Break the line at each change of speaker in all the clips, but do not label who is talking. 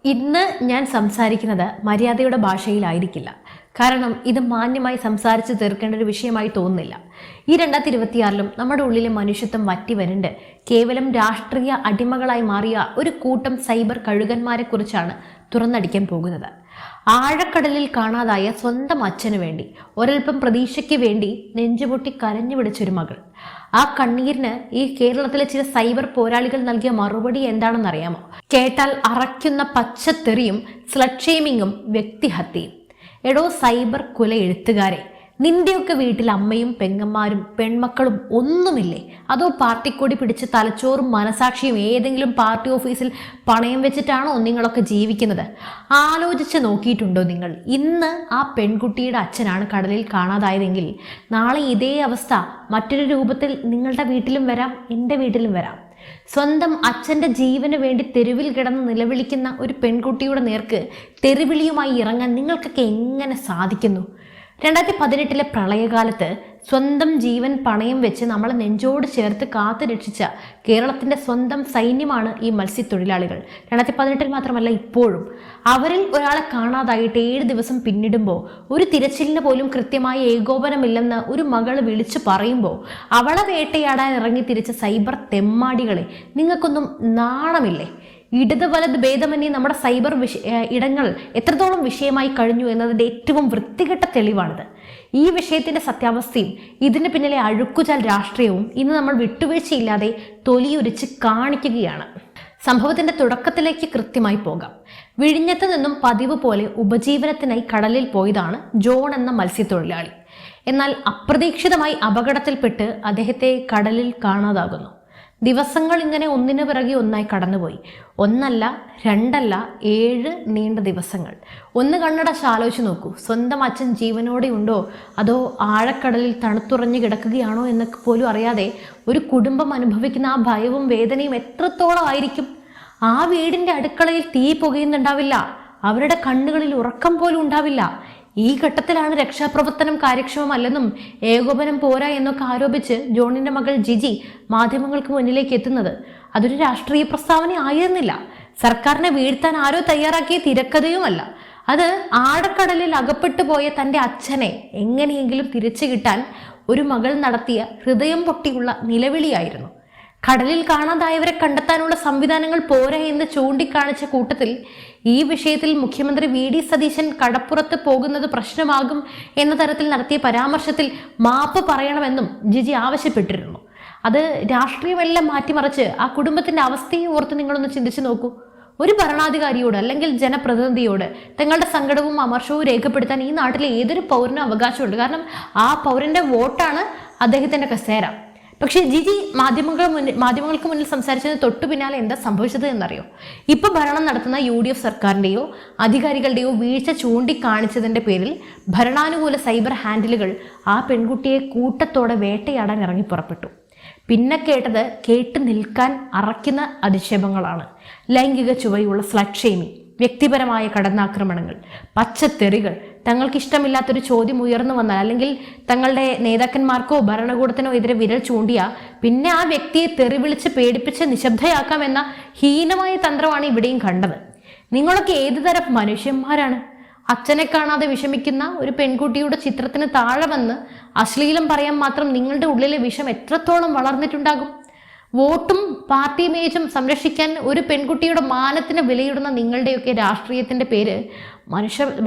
ഇന്ന് ഞാൻ സംസാരിക്കുന്നത് മര്യാദയുടെ ഭാഷയിലായിരിക്കില്ല. കാരണം ഇത് മാന്യമായി സംസാരിച്ച് തീർക്കേണ്ട ഒരു വിഷയമായി തോന്നുന്നില്ല. ഈ 2026 നമ്മുടെ ഉള്ളിലെ മനുഷ്യത്വം വറ്റി വരണ്ട് കേവലം രാഷ്ട്രീയ അടിമകളായി മാറിയ ഒരു കൂട്ടം സൈബർ കഴുകന്മാരെ കുറിച്ചാണ് തുറന്നടിക്കാൻ പോകുന്നത്. ആഴക്കടലിൽ കാണാതായ സ്വന്തം അച്ഛനു വേണ്ടി ഒരൽപ്പം പ്രതീക്ഷയ്ക്ക് വേണ്ടി നെഞ്ചുപൊട്ടി കരഞ്ഞു പിടിച്ചൊരു മകൾ. ആ കണ്ണീരിന് ഈ കേരളത്തിലെ ചില സൈബർ പോരാളികൾ നൽകിയ മറുപടി എന്താണെന്നറിയാമോ? കേട്ടാൽ അറയ്ക്കുന്ന പച്ചത്തെറിയും സ്ലട്ട് ഷെയ്മിങ്ങും വ്യക്തിഹത്യയും. എടോ സൈബർ കുല എഴുത്തുകാരെ, നിന്റെയൊക്കെ വീട്ടിൽ അമ്മയും പെങ്ങന്മാരും പെൺമക്കളും ഒന്നുമില്ലേ? അതോ പാർട്ടിക്കൊടി പിടിച്ച് തലച്ചോറും മനസാക്ഷിയും ഏതെങ്കിലും പാർട്ടി ഓഫീസിൽ പണയം വെച്ചിട്ടാണോ നിങ്ങളൊക്കെ ജീവിക്കുന്നത്? ആലോചിച്ച് നോക്കിയിട്ടുണ്ടോ നിങ്ങൾ? ഇന്ന് ആ പെൺകുട്ടിയുടെ അച്ഛനാണ് കടലിൽ കാണാതായതെങ്കിൽ നാളെ ഇതേ അവസ്ഥ മറ്റൊരു രൂപത്തിൽ നിങ്ങളുടെ വീട്ടിലും വരാം, എൻ്റെ വീട്ടിലും വരാം. സ്വന്തം അച്ഛൻ്റെ ജീവന് വേണ്ടി തെരുവിൽ കിടന്ന് നിലവിളിക്കുന്ന ഒരു പെൺകുട്ടിയുടെ നേർക്ക് തെരുവിളിയുമായി ഇറങ്ങാൻ നിങ്ങൾക്കൊക്കെ എങ്ങനെ സാധിക്കുന്നു? 2018 പ്രളയകാലത്ത് സ്വന്തം ജീവൻ പണയം വെച്ച് നമ്മളെ നെഞ്ചോട് ചേർത്ത് കാത്തു രക്ഷിച്ച കേരളത്തിൻ്റെ സ്വന്തം സൈന്യമാണ് ഈ മത്സ്യത്തൊഴിലാളികൾ. 2018 മാത്രമല്ല, ഇപ്പോഴും അവരിൽ ഒരാളെ കാണാതായിട്ട് 7 ദിവസം പിന്നിടുമ്പോൾ ഒരു തിരച്ചിലിന് പോലും കൃത്യമായ ഏകോപനമില്ലെന്ന് ഒരു മകള് വിളിച്ചു പറയുമ്പോൾ അവളെ വേട്ടയാടാൻ ഇറങ്ങി തിരിച്ച സൈബർ തെമ്മാടികളെ, നിങ്ങൾക്കൊന്നും നാണമില്ലേ? ഇടത് വലത് ഭേദമന്യേ നമ്മുടെ സൈബർ ഇടങ്ങൾ എത്രത്തോളം വിഷയമായി കഴിഞ്ഞു എന്നതിൻ്റെ ഏറ്റവും വൃത്തികെട്ട തെളിവാണിത്. ഈ വിഷയത്തിൻ്റെ സത്യാവസ്ഥയും ഇതിന് പിന്നിലെ അഴുക്കുചാൽ രാഷ്ട്രീയവും ഇന്ന് നമ്മൾ വിട്ടുവീഴ്ചയില്ലാതെ തൊലിയൊരിച്ച് കാണിക്കുകയാണ്. സംഭവത്തിന്റെ തുടക്കത്തിലേക്ക് കൃത്യമായി പോകാം. വിഴിഞ്ഞത്ത് നിന്നും പതിവ് പോലെ ഉപജീവനത്തിനായി കടലിൽ പോയതാണ് ജോൺ എന്ന മത്സ്യത്തൊഴിലാളി. എന്നാൽ അപ്രതീക്ഷിതമായി അപകടത്തിൽപ്പെട്ട് അദ്ദേഹത്തെ കടലിൽ കാണാതാകുന്നു. ദിവസങ്ങൾ ഇങ്ങനെ ഒന്നിനു പിറകെ ഒന്നായി കടന്നുപോയി. ഒന്നല്ല, രണ്ടല്ല, 7 നീണ്ട ദിവസങ്ങൾ. ഒന്ന് കണ്ണടച്ച് ആലോചിച്ച് നോക്കൂ. സ്വന്തം അച്ഛൻ ജീവനോടെ ഉണ്ടോ അതോ ആഴക്കടലിൽ തണുത്തുറഞ്ഞു കിടക്കുകയാണോ എന്നൊക്കെ പോലും അറിയാതെ ഒരു കുടുംബം അനുഭവിക്കുന്ന ആ ഭയവും വേദനയും എത്രത്തോളം ആയിരിക്കും. ആ വീടിൻ്റെ അടുക്കളയിൽ തീ പുകയുന്നുണ്ടാവില്ല, അവരുടെ കണ്ണുകളിൽ ഉറക്കം പോലും ഉണ്ടാവില്ല. ഈ ഘട്ടത്തിലാണ് രക്ഷാപ്രവർത്തനം കാര്യക്ഷമമല്ലെന്നും ഏകോപനം പോരാ എന്നൊക്കെ ആരോപിച്ച് ജോണിന്റെ മകൾ ജിജി മാധ്യമങ്ങൾക്ക് മുന്നിലേക്ക് എത്തുന്നത്. അതൊരു രാഷ്ട്രീയ പ്രസ്താവന ആയിരുന്നില്ല. സർക്കാരിനെ വീഴ്ത്താൻ ആരോ തയ്യാറാക്കിയ തിരക്കഥയുമല്ല. അത് ആഴക്കടലിൽ അകപ്പെട്ടു പോയ തൻ്റെ അച്ഛനെ എങ്ങനെയെങ്കിലും തിരിച്ചു കിട്ടാൻ ഒരു മകൾ നടത്തിയ ഹൃദയം പൊട്ടിയുള്ള നിലവിളിയായിരുന്നു. കടലിൽ കാണാതായവരെ കണ്ടെത്താനുള്ള സംവിധാനങ്ങൾ പോരാ എന്ന് ചൂണ്ടിക്കാണിച്ച കൂട്ടത്തിൽ ഈ വിഷയത്തിൽ മുഖ്യമന്ത്രി VD സതീശൻ കടപ്പുറത്ത് പോകുന്നത് പ്രശ്നമാകും എന്ന തരത്തിൽ നടത്തിയ പരാമർശത്തിൽ മാപ്പ് പറയണമെന്നും ജിജി ആവശ്യപ്പെട്ടിരുന്നു. അത് രാഷ്ട്രീയമെല്ലാം മാറ്റിമറിച്ച് ആ കുടുംബത്തിന്റെ അവസ്ഥയെ ഓർത്ത് നിങ്ങളൊന്ന് ചിന്തിച്ചു നോക്കൂ. ഒരു ഭരണാധികാരിയോട് അല്ലെങ്കിൽ ജനപ്രതിനിധിയോട് തങ്ങളുടെ സങ്കടവും അമർഷവും രേഖപ്പെടുത്താൻ ഈ നാട്ടിലെ ഏതൊരു പൗരനും അവകാശമുണ്ട്. കാരണം ആ പൗരന്റെ വോട്ടാണ് അദ്ദേഹത്തിന്റെ കസേര. പക്ഷേ ജിജി മാധ്യമങ്ങൾക്ക് മുന്നിൽ സംസാരിച്ചതിന് തൊട്ടു പിന്നാലെ എന്താ സംഭവിച്ചത് എന്നറിയോ? ഇപ്പൊ ഭരണം നടത്തുന്ന UDF സർക്കാരിന്റെയോ അധികാരികളുടെയോ വീഴ്ച ചൂണ്ടിക്കാണിച്ചതിന്റെ പേരിൽ ഭരണാനുകൂല സൈബർ ഹാൻഡിലുകൾ ആ പെൺകുട്ടിയെ കൂട്ടത്തോടെ വേട്ടയാടാൻ ഇറങ്ങി പുറപ്പെട്ടു. പിന്നെ കേട്ടത് കേട്ട് നിൽക്കാൻ അറയ്ക്കുന്ന അധിക്ഷേപങ്ങളാണ്. ലൈംഗിക ചുവയുള്ള സ്ലട്ട് ഷെയ്മിങ്, വ്യക്തിപരമായ കടന്നാക്രമണങ്ങൾ, പച്ചത്തെറികൾ. തങ്ങൾക്കിഷ്ടമില്ലാത്തൊരു ചോദ്യം ഉയർന്നു വന്നാൽ അല്ലെങ്കിൽ തങ്ങളുടെ നേതാക്കന്മാർക്കോ ഭരണകൂടത്തിനോ എതിരെ വിരൽ ചൂണ്ടിയാൽ പിന്നെ ആ വ്യക്തിയെ തെറി വിളിച്ച് പേടിപ്പിച്ച് നിശബ്ദയാക്കാമെന്ന ഹീനമായ തന്ത്രമാണ് ഇവിടെയും കണ്ടത്. നിങ്ങളൊക്കെ ഏതുതരം മനുഷ്യന്മാരാണ്? അച്ഛനെ കാണാതെ വിഷമിക്കുന്ന ഒരു പെൺകുട്ടിയുടെ ചിത്രത്തിന് താഴെ വന്ന് അശ്ലീലം പറയാൻ മാത്രം നിങ്ങളുടെ ഉള്ളിലെ വിഷം എത്രത്തോളം വളർന്നിട്ടുണ്ടാകും? വോട്ടും പാർട്ടി ഇമേജും സംരക്ഷിക്കാൻ ഒരു പെൺകുട്ടിയുടെ മാനത്തിന് വിലയിടുന്ന നിങ്ങളുടെയൊക്കെ രാഷ്ട്രീയത്തിന്റെ പേര്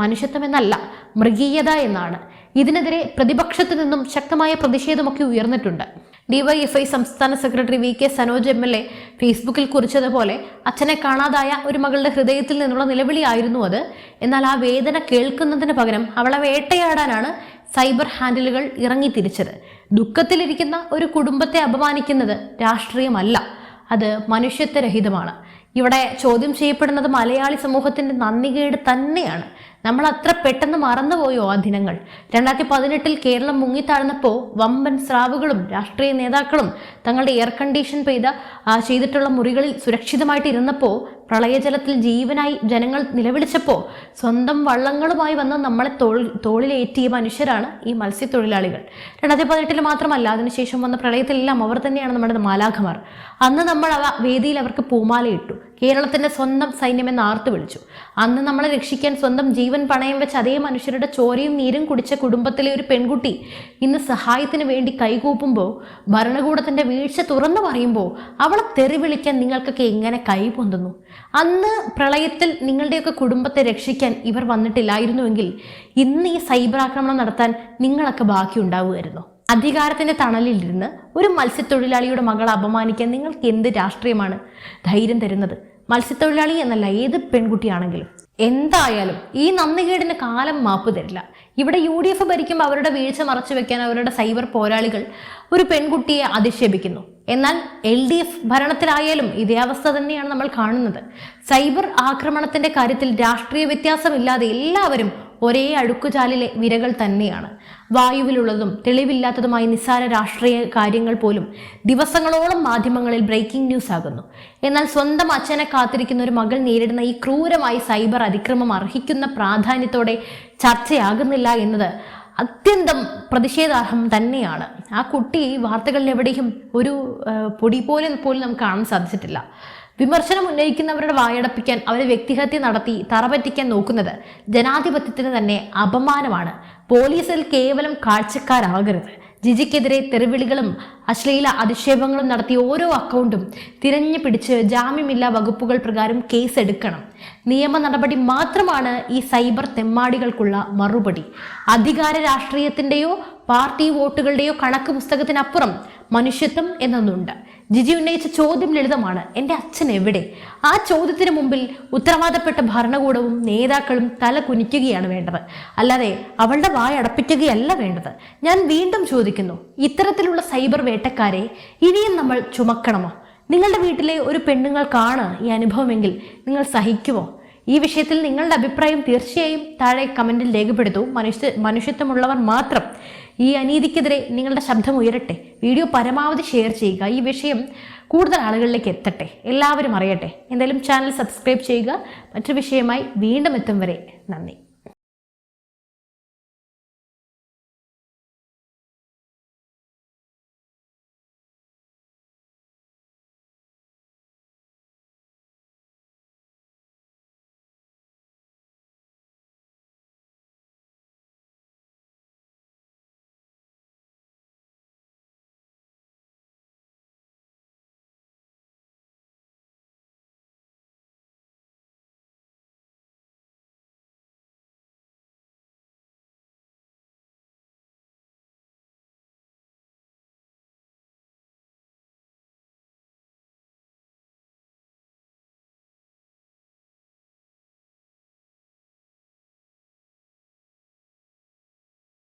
മനുഷ്യത്വം എന്നല്ല, മൃഗീയത എന്നാണ്. ഇതിനെതിരെ പ്രതിപക്ഷത്തു നിന്നും ശക്തമായ പ്രതിഷേധമൊക്കെ ഉയർന്നിട്ടുണ്ട്. DYFI സംസ്ഥാന സെക്രട്ടറി VK സനോജ് MLA ഫേസ്ബുക്കിൽ കുറിച്ചതുപോലെ അച്ഛനെ കാണാതായ ഒരു മകളുടെ ഹൃദയത്തിൽ നിന്നുള്ള നിലവിളിയായിരുന്നു അത്. എന്നാൽ ആ വേദന കേൾക്കുന്നതിന് പകരം അവളെ വേട്ടയാടാനാണ് സൈബർ ഹാൻഡിലുകൾ ഇറങ്ങി തിരിച്ചത്. ദുഃഖത്തിലിരിക്കുന്ന ഒരു കുടുംബത്തെ അപമാനിക്കുന്നത് രാഷ്ട്രീയമല്ല, അത് മനുഷ്യത്വരഹിതമാണ്. ഇവിടെ ചോദ്യം ചെയ്യപ്പെടുന്നത് മലയാളി സമൂഹത്തിന്റെ നന്ദികേട് തന്നെയാണ്. നമ്മൾ അത്ര പെട്ടെന്ന് മറന്നുപോയോ ആ ദിനങ്ങൾ? 2018 കേരളം മുങ്ങിത്താഴ്ന്നപ്പോൾ വമ്പൻ സ്രാവുകളും രാഷ്ട്രീയ നേതാക്കളും തങ്ങളുടെ എയർ കണ്ടീഷൻ ചെയ്തിട്ടുള്ള മുറികളിൽ സുരക്ഷിതമായിട്ട് ഇരുന്നപ്പോൾ, പ്രളയജലത്തിൽ ജീവനായി ജനങ്ങൾ നിലവിളിച്ചപ്പോൾ സ്വന്തം വള്ളങ്ങളുമായി വന്ന് നമ്മളെ തോളിലേറ്റിയ മനുഷ്യരാണ് ഈ മത്സ്യത്തൊഴിലാളികൾ. 2018 മാത്രമല്ല, അതിനുശേഷം വന്ന പ്രളയത്തിലെല്ലാം അവർ തന്നെയാണ് നമ്മുടെ മാലാഖമാർ. അന്ന് നമ്മൾ വേദിയിൽ അവർക്ക് പൂമാലയിട്ടു. കേരളത്തിന്റെ സ്വന്തം സൈന്യമെന്ന് ആർത്തു വിളിച്ചു. അന്ന് നമ്മളെ രക്ഷിക്കാൻ സ്വന്തം ജീവൻ പണയം വെച്ച് അതേ മനുഷ്യരുടെ ചോരയും നീരും കുടിച്ച കുടുംബത്തിലെ ഒരു പെൺകുട്ടി ഇന്ന് സഹായത്തിന് വേണ്ടി കൈകൂപ്പുമ്പോൾ, ഭരണകൂടത്തിന്റെ വീഴ്ച തുറന്നു പറയുമ്പോൾ അവളെ തെറി വിളിക്കാൻ നിങ്ങൾക്കൊക്കെ എങ്ങനെ കൈ പൊന്തുന്നു? അന്ന് പ്രളയത്തിൽ നിങ്ങളുടെയൊക്കെ കുടുംബത്തെ രക്ഷിക്കാൻ ഇവർ വന്നിട്ടില്ലായിരുന്നുവെങ്കിൽ ഇന്ന് ഈ സൈബർ ആക്രമണം നടത്താൻ നിങ്ങളൊക്കെ ബാക്കിയുണ്ടാവുമായിരുന്നു. അധികാരത്തിന്റെ തണലിലിരുന്ന് ഒരു മത്സ്യത്തൊഴിലാളിയുടെ മകളെ അപമാനിക്കാൻ നിങ്ങൾക്ക് എന്ത് രാഷ്ട്രീയമാണ് ധൈര്യം തരുന്നത്? മത്സ്യത്തൊഴിലാളി എന്നല്ല, ഏത് പെൺകുട്ടിയാണെങ്കിലും. എന്തായാലും ഈ നന്ദികേടിന് കാലം മാപ്പ് തരില്ല. ഇവിടെ UDF ഭരിക്കുമ്പോൾ അവരുടെ വീഴ്ച മറച്ചു വെക്കാൻ അവരുടെ സൈബർ പോരാളികൾ ഒരു പെൺകുട്ടിയെ അധിക്ഷേപിക്കുന്നു. എന്നാൽ LDF ഭരണത്തിലായാലും ഇതേ അവസ്ഥ തന്നെയാണ് നമ്മൾ കാണുന്നത്. സൈബർ ആക്രമണത്തിന്റെ കാര്യത്തിൽ രാഷ്ട്രീയ വ്യത്യാസമില്ലാതെ എല്ലാവരും ഒരേ അഴുക്കുചാലിലെ വിരകൾ തന്നെയാണ്. വായുവിലുള്ളതും തെളിവില്ലാത്തതുമായ നിസ്സാര രാഷ്ട്രീയ കാര്യങ്ങൾ പോലും ദിവസങ്ങളോളം മാധ്യമങ്ങളിൽ ബ്രേക്കിംഗ് ന്യൂസ് ആകുന്നു. എന്നാൽ സ്വന്തം അച്ഛനെ കാത്തിരിക്കുന്ന ഒരു മകൾ നേരിടുന്ന ഈ ക്രൂരമായ സൈബർ അതിക്രമം അർഹിക്കുന്ന പ്രാധാന്യത്തോടെ ചർച്ചയാകുന്നില്ല എന്നത് അത്യന്തം പ്രതിഷേധാർഹം തന്നെയാണ്. ആ കുട്ടി വാർത്തകളിൽ എവിടെയും ഒരു പൊടി പോലും നമുക്ക് കാണാൻ സാധിച്ചിട്ടില്ല. വിമർശനം ഉന്നയിക്കുന്നവരുടെ വായടപ്പിക്കാൻ, അവരെ വ്യക്തിഹത്യ നടത്തി തറപറ്റിക്കാൻ നോക്കുന്നത് ജനാധിപത്യത്തിന് തന്നെ അപമാനമാണ്. പോലീസിൽ കേവലം കാഴ്ചക്കാരാകരുത്. ജിജിക്കെതിരെ തെറിവിളികളും അശ്ലീല അധിക്ഷേപങ്ങളും നടത്തിയ ഓരോ അക്കൗണ്ടും തിരഞ്ഞു പിടിച്ച് ജാമ്യമില്ലാ വകുപ്പുകൾ പ്രകാരം കേസെടുക്കണം. നിയമ നടപടി മാത്രമാണ് ഈ സൈബർ തെമ്മാടികൾക്കുള്ള മറുപടി. അധികാര രാഷ്ട്രീയത്തിന്റെയോ പാർട്ടി വോട്ടുകളുടെയോ കണക്ക് പുസ്തകത്തിനപ്പുറം മനുഷ്യത്വം എന്നൊന്നുണ്ട്. ജിജി ഉന്നയിച്ച ചോദ്യം ലളിതമാണ്: എൻ്റെ അച്ഛൻ എവിടെ? ആ ചോദ്യത്തിന് മുമ്പിൽ ഉത്തരവാദപ്പെട്ട ഭരണകൂടവും നേതാക്കളും തല കുനിക്കുകയാണ് വേണ്ടത്, അല്ലാതെ അവളുടെ വായടപ്പിക്കുകയല്ല വേണ്ടത്. ഞാൻ വീണ്ടും ചോദിക്കുന്നു, ഇത്തരത്തിലുള്ള സൈബർ വേട്ടക്കാരെ ഇനിയും നമ്മൾ ചുമക്കണമോ? നിങ്ങളുടെ വീട്ടിലെ ഒരു പെണ്ണുങ്ങൾക്കാണ് ഈ അനുഭവമെങ്കിൽ നിങ്ങൾ സഹിക്കുമോ? ഈ വിഷയത്തിൽ നിങ്ങളുടെ അഭിപ്രായം തീർച്ചയായും താഴെ കമന്റിൽ രേഖപ്പെടുത്തൂ. മനുഷ്യത്വമുള്ളവർ മാത്രം ഈ അനീതിക്കെതിരെ നിങ്ങളുടെ ശബ്ദം ഉയരട്ടെ. വീഡിയോ പരമാവധി ഷെയർ ചെയ്യുക. ഈ വിഷയം കൂടുതൽ ആളുകളിലേക്ക് എത്തട്ടെ, എല്ലാവരും അറിയട്ടെ. എന്തായാലും ചാനൽ സബ്സ്ക്രൈബ് ചെയ്യുക. മറ്റൊരു വിഷയമായി വീണ്ടും എത്തും വരെ നന്ദി.